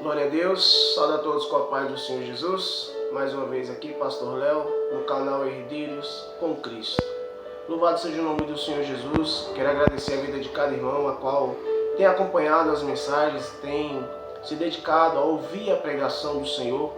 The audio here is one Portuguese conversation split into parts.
Glória a Deus, saúde a todos com a paz do Senhor Jesus. Mais uma vez aqui, Pastor Léo, no canal Herdeiros com Cristo. Louvado seja o nome do Senhor Jesus. Quero agradecer a vida de cada irmão, a qual tem acompanhado as mensagens, tem se dedicado a ouvir a pregação do Senhor.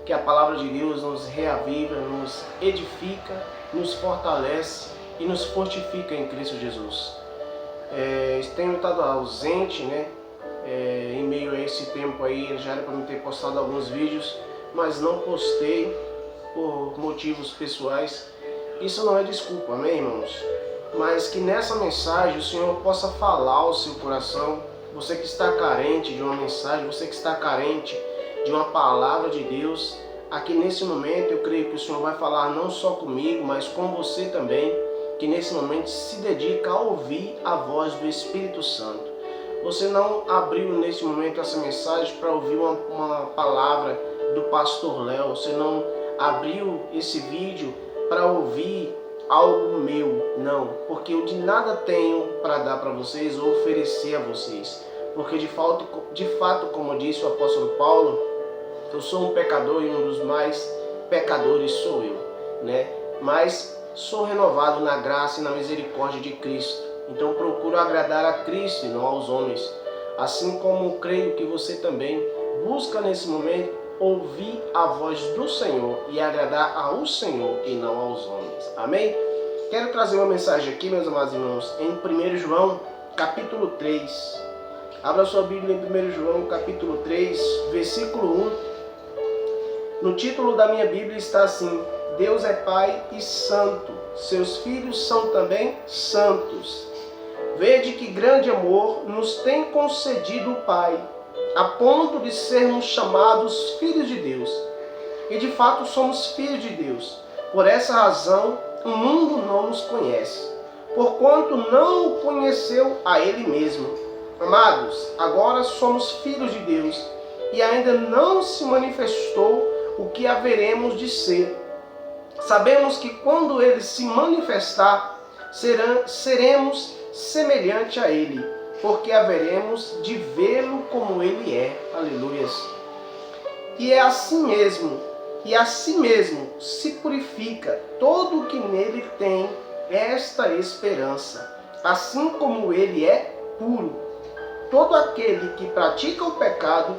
Que a palavra de Deus nos reaviva, nos edifica, nos fortalece e nos fortifica em Cristo Jesus. Tenho estado ausente, em meio a esse tempo aí, já era para me ter postado alguns vídeos, mas não postei por motivos pessoais. Isso não é desculpa, amém, irmãos? Mas que nessa mensagem o Senhor possa falar ao seu coração. Você que está carente de uma mensagem, você que está carente de uma palavra de Deus, aqui nesse momento eu creio que o Senhor vai falar não só comigo, mas com você também, que nesse momento se dedica a ouvir a voz do Espírito Santo. Você não abriu nesse momento essa mensagem para ouvir uma palavra do Pastor Léo, você não abriu esse vídeo para ouvir algo meu, não, porque eu de nada tenho para dar para vocês ou oferecer a vocês, porque de fato, como disse o apóstolo Paulo, eu sou um pecador e um dos mais pecadores sou eu, mas sou renovado na graça e na misericórdia de Cristo. Então procuro agradar a Cristo e não aos homens. Assim como creio que você também busca nesse momento ouvir a voz do Senhor e agradar ao Senhor e não aos homens. Amém? Quero trazer uma mensagem aqui, meus amados irmãos, em 1 João, capítulo 3. Abra sua Bíblia em 1 João, capítulo 3, versículo 1. No título da minha Bíblia está assim: Deus é Pai e Santo, seus filhos são também santos. Vede que grande amor nos tem concedido o Pai, a ponto de sermos chamados filhos de Deus. E de fato somos filhos de Deus. Por essa razão o mundo não nos conhece, porquanto não o conheceu a Ele mesmo. Amados, agora somos filhos de Deus, e ainda não se manifestou o que haveremos de ser. Sabemos que quando Ele se manifestar, seremos semelhante a Ele, porque haveremos de vê-lo como Ele é. Aleluias. E é assim mesmo, se purifica todo o que nele tem esta esperança, assim como Ele é puro. Todo aquele que pratica o pecado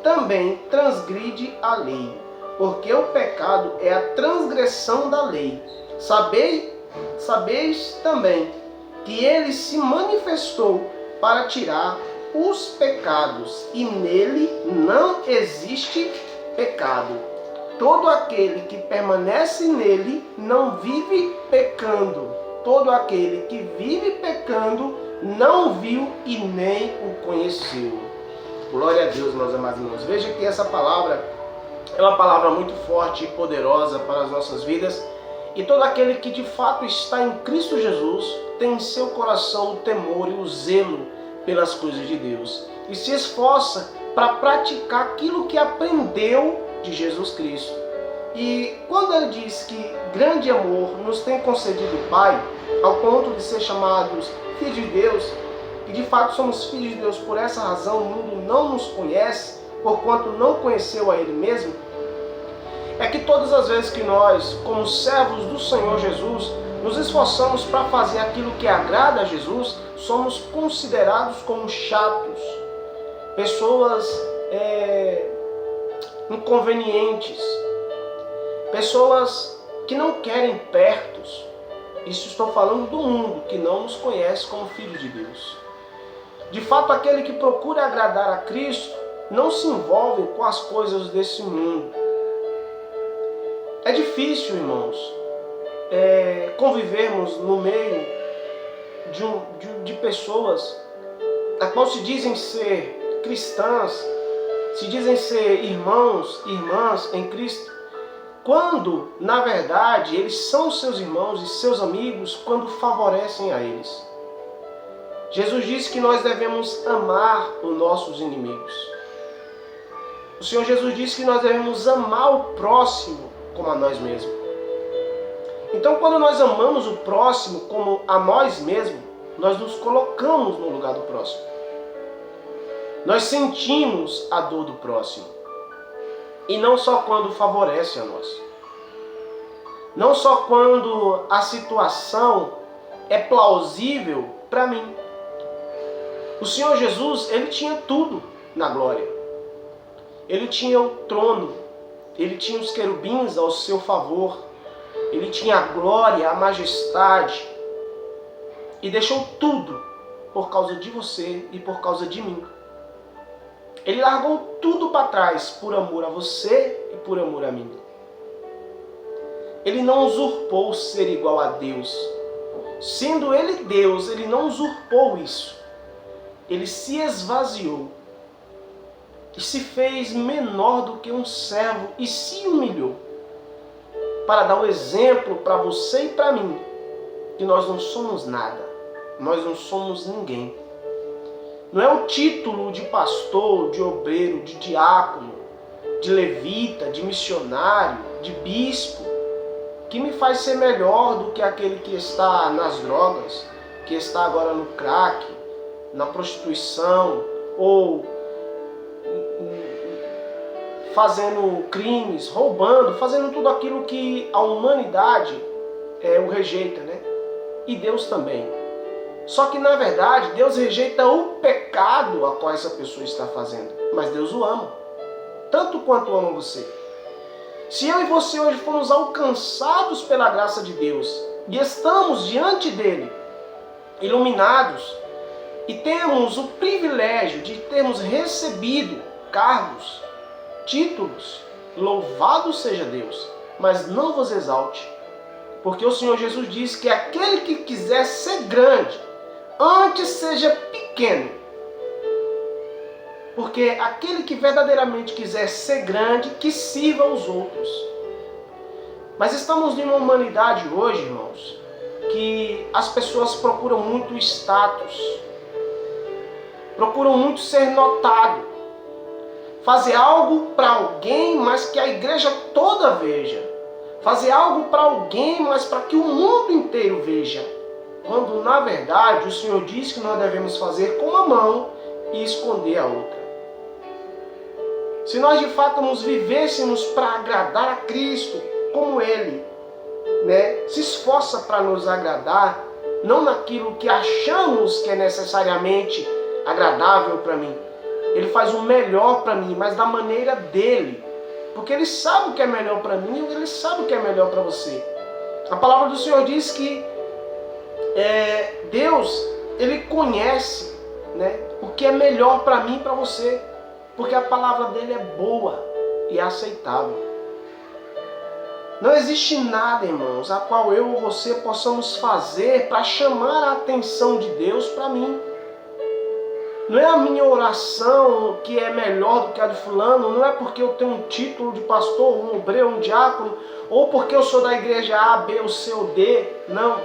também transgride a lei, porque o pecado é a transgressão da lei. Sabeis também que Ele se manifestou para tirar os pecados, e nele não existe pecado. Todo aquele que permanece nele não vive pecando. Todo aquele que vive pecando não viu e nem o conheceu. Glória a Deus, meus amados irmãos. Veja que essa palavra é uma palavra muito forte e poderosa para as nossas vidas. E todo aquele que de fato está em Cristo Jesus tem em seu coração o temor e o zelo pelas coisas de Deus. E se esforça para praticar aquilo que aprendeu de Jesus Cristo. E quando ele diz que grande amor nos tem concedido o Pai, ao ponto de ser chamados filhos de Deus, e de fato somos filhos de Deus, por essa razão o mundo não nos conhece, porquanto não conheceu a Ele mesmo, é que todas as vezes que nós, como servos do Senhor Jesus, nos esforçamos para fazer aquilo que agrada a Jesus, somos considerados como chatos, pessoas inconvenientes, pessoas que não querem perto. Isso estou falando do mundo, que não nos conhece como filhos de Deus. De fato, aquele que procura agradar a Cristo não se envolve com as coisas desse mundo. É difícil, irmãos, convivermos no meio de pessoas a qual se dizem ser cristãs, se dizem ser irmãos e irmãs em Cristo, quando, na verdade, eles são seus irmãos e seus amigos quando favorecem a eles. Jesus disse que nós devemos amar os nossos inimigos. O Senhor Jesus disse que nós devemos amar o próximo como a nós mesmos. Então, quando nós amamos o próximo como a nós mesmos, nós nos colocamos no lugar do próximo. Nós sentimos a dor do próximo. E não só quando favorece a nós. Não só quando a situação é plausível para mim. O Senhor Jesus, ele tinha tudo na glória. Ele tinha o trono, ele tinha os querubins ao seu favor, ele tinha a glória, a majestade, e deixou tudo por causa de você e por causa de mim. Ele largou tudo para trás por amor a você e por amor a mim. Ele não usurpou ser igual a Deus. Sendo ele Deus, ele não usurpou isso. Ele se esvaziou e se fez menor do que um servo e se humilhou para dar o exemplo para você e para mim que nós não somos nada, nós não somos ninguém. Não é o título de pastor, de obreiro, de diácono, de levita, de missionário, de bispo que me faz ser melhor do que aquele que está nas drogas, que está agora no crack, na prostituição, ou fazendo crimes, roubando, fazendo tudo aquilo que a humanidade o rejeita, né? E Deus também. Só que na verdade Deus rejeita o pecado a qual essa pessoa está fazendo, mas Deus o ama, tanto quanto ama você. Se eu e você hoje fomos alcançados pela graça de Deus e estamos diante dele, iluminados, e temos o privilégio de termos recebido cargos, títulos, louvado seja Deus, mas não vos exalte, porque o Senhor Jesus disse que aquele que quiser ser grande, antes seja pequeno. Porque aquele que verdadeiramente quiser ser grande, que sirva aos outros. Mas estamos em uma humanidade hoje, irmãos, que as pessoas procuram muito status, procuram muito ser notado, fazer algo para alguém, mas que a igreja toda veja, fazer algo para alguém, mas para que o mundo inteiro veja, quando na verdade o Senhor diz que nós devemos fazer com uma mão e esconder a outra. Se nós de fato nos vivêssemos para agradar a Cristo, como Ele, se esforça para nos agradar, não naquilo que achamos que é necessariamente agradável para mim. Ele faz o melhor para mim, mas da maneira dele. Porque Ele sabe o que é melhor para mim e Ele sabe o que é melhor para você. A palavra do Senhor diz que Deus, Ele conhece o que é melhor para mim e para você. Porque a palavra dele é boa e aceitável. Não existe nada, irmãos, a qual eu ou você possamos fazer para chamar a atenção de Deus para mim. Não é a minha oração que é melhor do que a de fulano, não é porque eu tenho um título de pastor, um obreiro, um diácono, ou porque eu sou da igreja A, B, ou C ou D, não.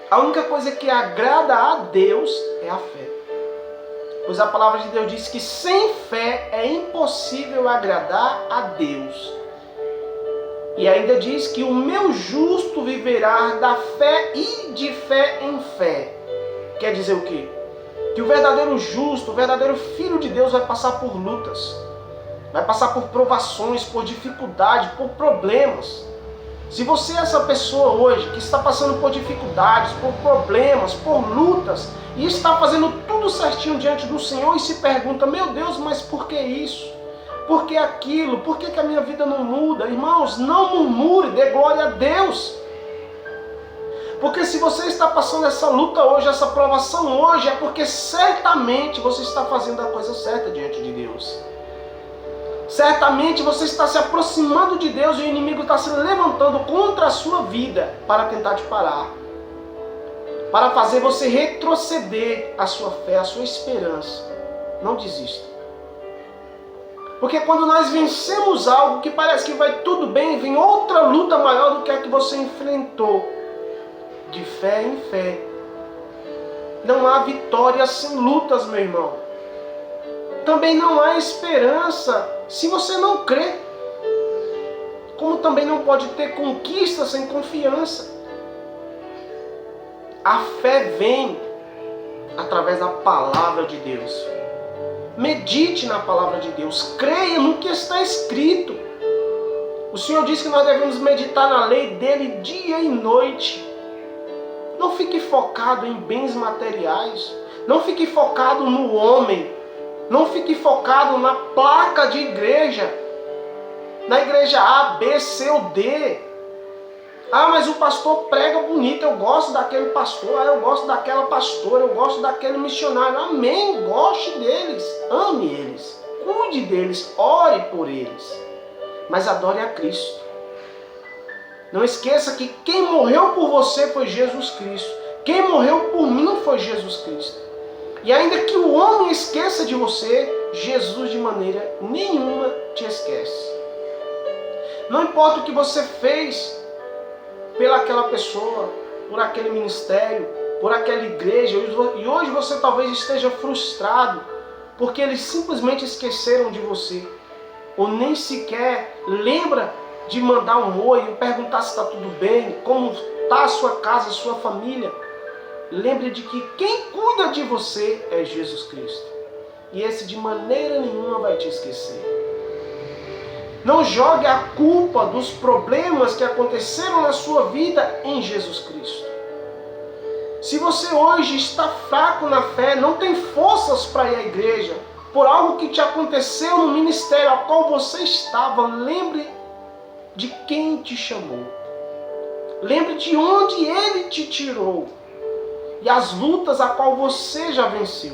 A única coisa que agrada a Deus é a fé. Pois a palavra de Deus diz que sem fé é impossível agradar a Deus. E ainda diz que o meu justo viverá da fé e de fé em fé. Quer dizer o quê? Que o verdadeiro justo, o verdadeiro filho de Deus vai passar por lutas. Vai passar por provações, por dificuldades, por problemas. Se você é essa pessoa hoje que está passando por dificuldades, por problemas, por lutas, e está fazendo tudo certinho diante do Senhor e se pergunta, meu Deus, mas por que isso? Por que aquilo? Por que a minha vida não muda? Irmãos, não murmure, dê glória a Deus. Porque se você está passando essa luta hoje, essa provação hoje, é porque certamente você está fazendo a coisa certa diante de Deus. Certamente você está se aproximando de Deus e o inimigo está se levantando contra a sua vida para tentar te parar. Para fazer você retroceder a sua fé, a sua esperança. Não desista. Porque quando nós vencemos algo que parece que vai tudo bem, vem outra luta maior do que a que você enfrentou. De fé em fé. Não há vitória sem lutas, meu irmão. Também não há esperança se você não crê. Como também não pode ter conquista sem confiança. A fé vem através da palavra de Deus. Medite na palavra de Deus. Creia no que está escrito. O Senhor diz que nós devemos meditar na lei dele dia e noite. Não fique focado em bens materiais. Não fique focado no homem. Não fique focado na placa de igreja. Na igreja A, B, C ou D. Ah, mas o pastor prega bonito. Eu gosto daquele pastor. Ah, eu gosto daquela pastora. Eu gosto daquele missionário. Amém. Goste deles. Ame eles. Cuide deles. Ore por eles. Mas adore a Cristo. Não esqueça que quem morreu por você foi Jesus Cristo. Quem morreu por mim foi Jesus Cristo. E ainda que o homem esqueça de você, Jesus de maneira nenhuma te esquece. Não importa o que você fez pelaquela pessoa, por aquele ministério, por aquela igreja, e hoje você talvez esteja frustrado, porque eles simplesmente esqueceram de você, ou nem sequer lembra de mandar um oi, perguntar se está tudo bem, como está a sua casa, a sua família. Lembre de que quem cuida de você é Jesus Cristo. E esse de maneira nenhuma vai te esquecer. Não jogue a culpa dos problemas que aconteceram na sua vida em Jesus Cristo. Se você hoje está fraco na fé, não tem forças para ir à igreja, por algo que te aconteceu no ministério ao qual você estava, lembre de quem te chamou. Lembre de onde Ele te tirou. E as lutas a qual você já venceu.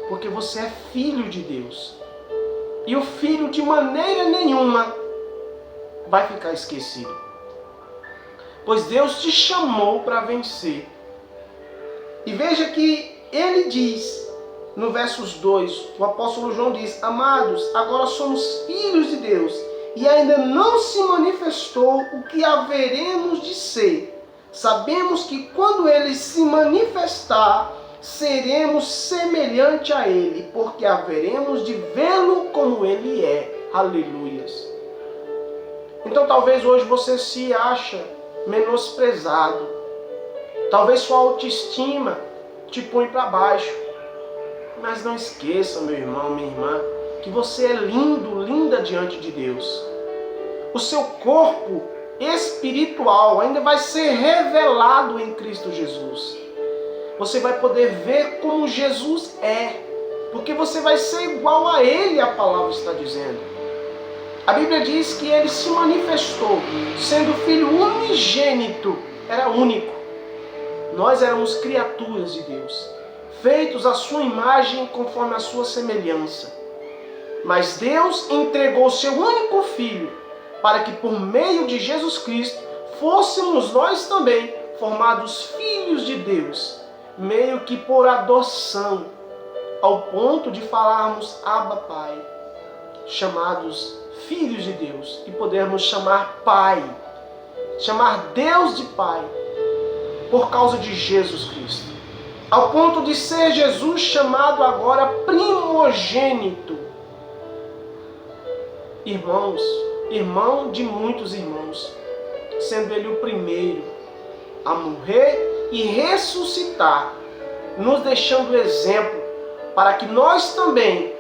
Porque você é filho de Deus. E o filho de maneira nenhuma vai ficar esquecido. Pois Deus te chamou para vencer. E veja que ele diz, no versos 2, o apóstolo João diz: amados, agora somos filhos de Deus, e ainda não se manifestou o que haveremos de ser. Sabemos que quando ele se manifestar, seremos semelhante a ele, porque haveremos de vê-lo como ele é. Aleluias. Então talvez hoje você se acha menosprezado. Talvez sua autoestima te põe para baixo. Mas não esqueça, meu irmão, minha irmã, que você é lindo, linda diante de Deus. O seu corpo espiritual ainda vai ser revelado em Cristo Jesus. Você vai poder ver como Jesus é, porque você vai ser igual a Ele, a palavra está dizendo. A Bíblia diz que Ele se manifestou, sendo Filho unigênito, era único. Nós éramos criaturas de Deus, feitos à sua imagem conforme a sua semelhança. Mas Deus entregou seu único Filho, para que por meio de Jesus Cristo fôssemos nós também formados filhos de Deus, meio que por adoção, ao ponto de falarmos Abba Pai, chamados filhos de Deus, e podermos chamar Pai, chamar Deus de Pai, por causa de Jesus Cristo, ao ponto de ser Jesus chamado agora primogênito. Irmãos, irmão de muitos irmãos, sendo ele o primeiro a morrer e ressuscitar, nos deixando exemplo para que nós também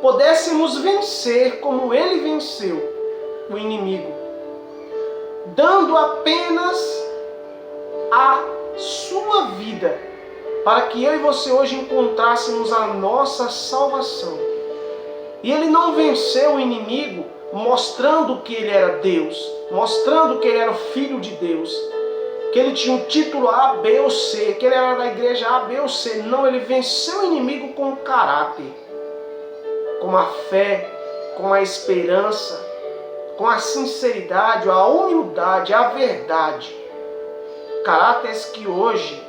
pudéssemos vencer como ele venceu o inimigo, dando apenas a sua vida para que eu e você hoje encontrássemos a nossa salvação. E ele não venceu o inimigo mostrando que ele era Deus, mostrando que ele era o Filho de Deus, que ele tinha um título A, B ou C, que ele era da igreja A, B ou C. Não, ele venceu o inimigo com o caráter, com a fé, com a esperança, com a sinceridade, a humildade, a verdade. Caráteres que hoje,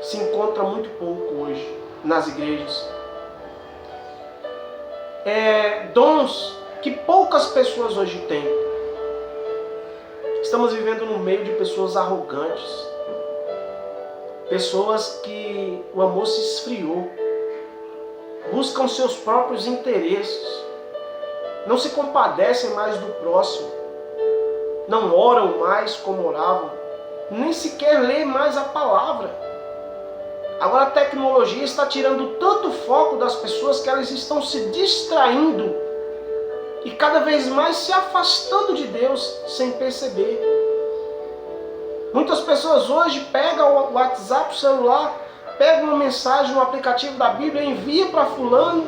se encontra muito pouco hoje nas igrejas. Dons que poucas pessoas hoje têm. Estamos vivendo no meio de pessoas arrogantes, pessoas que o amor se esfriou, buscam seus próprios interesses, não se compadecem mais do próximo, não oram mais como oravam, nem sequer lê mais a palavra. Agora a tecnologia está tirando tanto foco das pessoas que elas estão se distraindo e cada vez mais se afastando de Deus sem perceber. Muitas pessoas hoje pegam o WhatsApp, o celular, pegam uma mensagem no aplicativo da Bíblia e envia para fulano,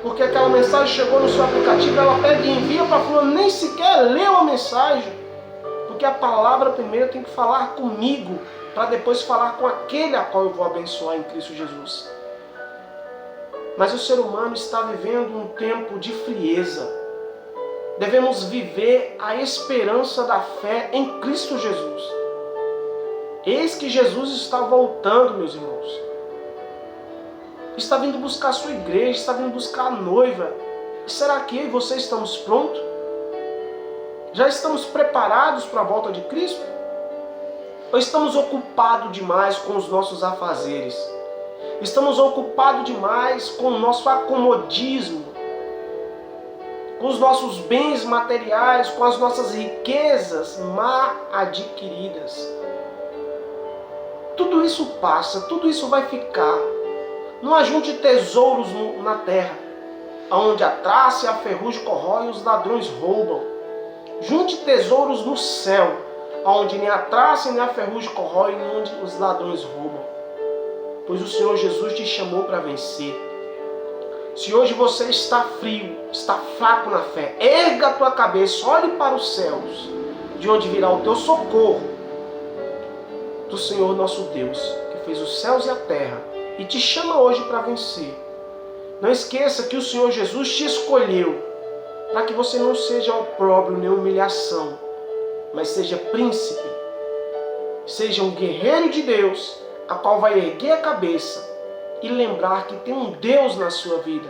porque aquela mensagem chegou no seu aplicativo, ela pega e envia para fulano, nem sequer leu a mensagem, porque a palavra primeiro tem que falar comigo, para depois falar com aquele a qual eu vou abençoar em Cristo Jesus. Mas o ser humano está vivendo um tempo de frieza. Devemos viver a esperança da fé em Cristo Jesus. Eis que Jesus está voltando, meus irmãos. Está vindo buscar a sua igreja, está vindo buscar a noiva. E será que eu e você estamos prontos? Já estamos preparados para a volta de Cristo? Ou estamos ocupados demais com os nossos afazeres? Estamos ocupados demais com o nosso acomodismo, com os nossos bens materiais, com as nossas riquezas mal adquiridas. Tudo isso passa, tudo isso vai ficar. Não ajunte tesouros na terra, onde a traça e a ferrugem corroem e os ladrões roubam. Junte tesouros no céu, onde nem a traça e nem a ferrugem corroem e onde os ladrões roubam. Pois o Senhor Jesus te chamou para vencer. Se hoje você está frio, está fraco na fé, erga a tua cabeça, olhe para os céus, de onde virá o teu socorro, do Senhor nosso Deus, que fez os céus e a terra, e te chama hoje para vencer. Não esqueça que o Senhor Jesus te escolheu, para que você não seja opróbrio nem humilhação, mas seja príncipe, seja um guerreiro de Deus, a qual vai erguer a cabeça e lembrar que tem um Deus na sua vida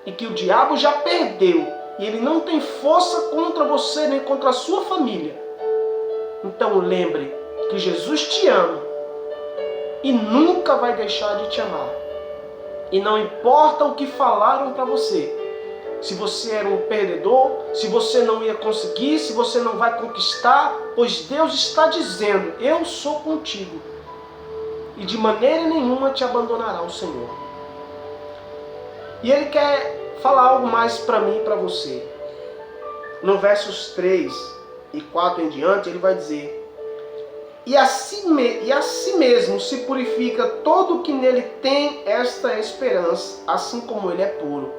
e que o diabo já perdeu e ele não tem força contra você nem contra a sua família. Então lembre que Jesus te ama e nunca vai deixar de te amar. E não importa o que falaram para você, se você era um perdedor, se você não ia conseguir, se você não vai conquistar, pois Deus está dizendo, eu sou contigo. E de maneira nenhuma te abandonará o Senhor. E Ele quer falar algo mais para mim e para você. No versos 3 e 4 em diante, Ele vai dizer, e a si mesmo se purifica todo o que nele tem esta esperança, assim como ele é puro.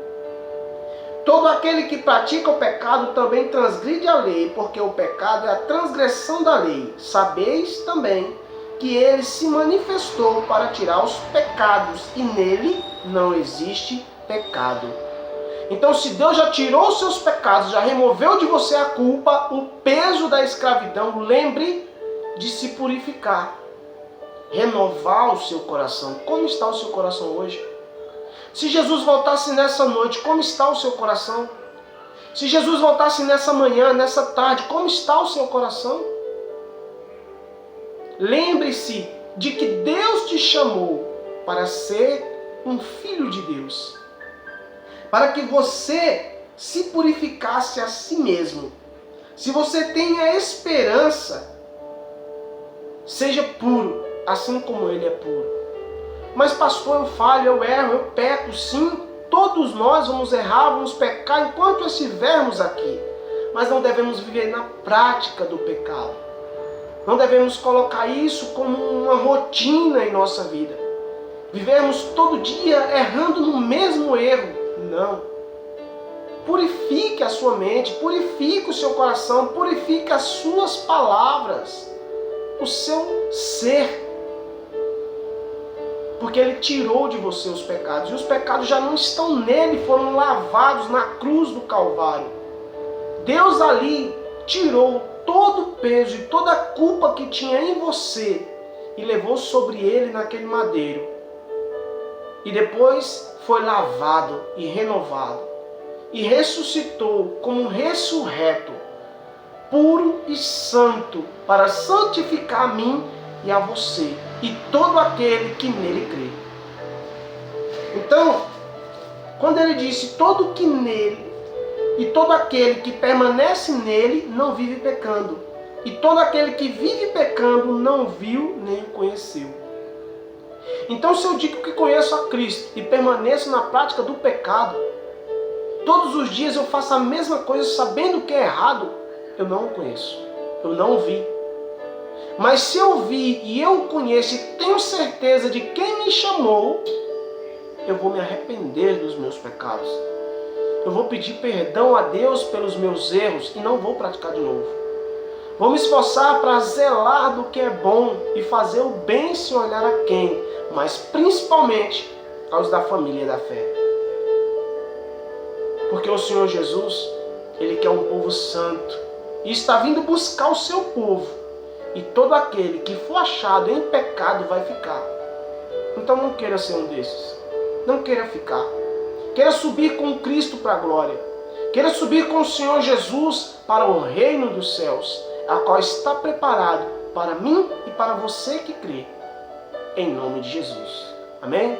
Todo aquele que pratica o pecado também transgride a lei, porque o pecado é a transgressão da lei. Sabeis também que ele se manifestou para tirar os pecados, e nele não existe pecado. Então, se Deus já tirou os seus pecados, já removeu de você a culpa, o peso da escravidão, lembre de se purificar, renovar o seu coração. Como está o seu coração hoje? Se Jesus voltasse nessa noite, como está o seu coração? Se Jesus voltasse nessa manhã, nessa tarde, como está o seu coração? Lembre-se de que Deus te chamou para ser um filho de Deus, para que você se purificasse a si mesmo. Se você tem a esperança, seja puro, assim como Ele é puro. Mas pastor, eu falho, eu erro, eu peco. Sim, todos nós vamos errar, vamos pecar enquanto estivermos aqui. Mas não devemos viver na prática do pecado. Não devemos colocar isso como uma rotina em nossa vida. Vivermos todo dia errando no mesmo erro. Não. Purifique a sua mente, purifique o seu coração, purifique as suas palavras, o seu ser. Porque Ele tirou de você os pecados. E os pecados já não estão nele, foram lavados na cruz do Calvário. Deus ali tirou todo o peso e toda a culpa que tinha em você e levou sobre Ele naquele madeiro. E depois foi lavado e renovado. E ressuscitou como um ressurreto, puro e santo, para santificar a mim e a você, e todo aquele que nele crê. Então, quando ele disse, todo que nele, e todo aquele que permanece nele, não vive pecando. E todo aquele que vive pecando, não viu nem conheceu. Então, se eu digo que conheço a Cristo e permaneço na prática do pecado, todos os dias eu faço a mesma coisa sabendo que é errado, eu não o conheço, eu não o vi. Mas se eu vi e eu o conheço e tenho certeza de quem me chamou, eu vou me arrepender dos meus pecados. Eu vou pedir perdão a Deus pelos meus erros e não vou praticar de novo. Vou me esforçar para zelar do que é bom e fazer o bem sem olhar a quem, mas principalmente aos da família da fé. Porque o Senhor Jesus, Ele quer um povo santo e está vindo buscar o seu povo. E todo aquele que for achado em pecado vai ficar. Então não queira ser um desses. Não queira ficar. Queira subir com Cristo para a glória. Queira subir com o Senhor Jesus para o reino dos céus, a qual está preparado para mim e para você que crê. Em nome de Jesus. Amém?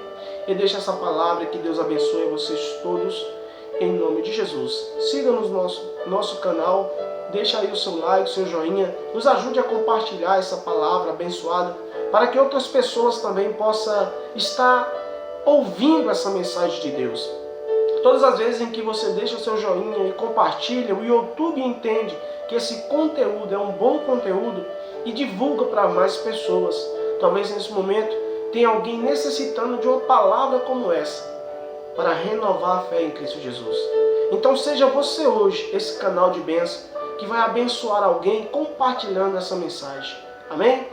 E deixa essa palavra, que Deus abençoe vocês todos. Em nome de Jesus. Siga-nos no nosso canal. Deixa aí o seu like, o seu joinha. Nos ajude a compartilhar essa palavra abençoada, para que outras pessoas também possam estar ouvindo essa mensagem de Deus. Todas as vezes em que você deixa o seu joinha e compartilha, o YouTube entende que esse conteúdo é um bom conteúdo e divulga para mais pessoas. Talvez nesse momento tenha alguém necessitando de uma palavra como essa, para renovar a fé em Cristo Jesus. Então seja você hoje esse canal de bênção que vai abençoar alguém compartilhando essa mensagem. Amém?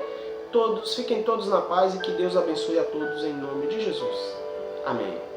Fiquem todos na paz e que Deus abençoe a todos em nome de Jesus. Amém.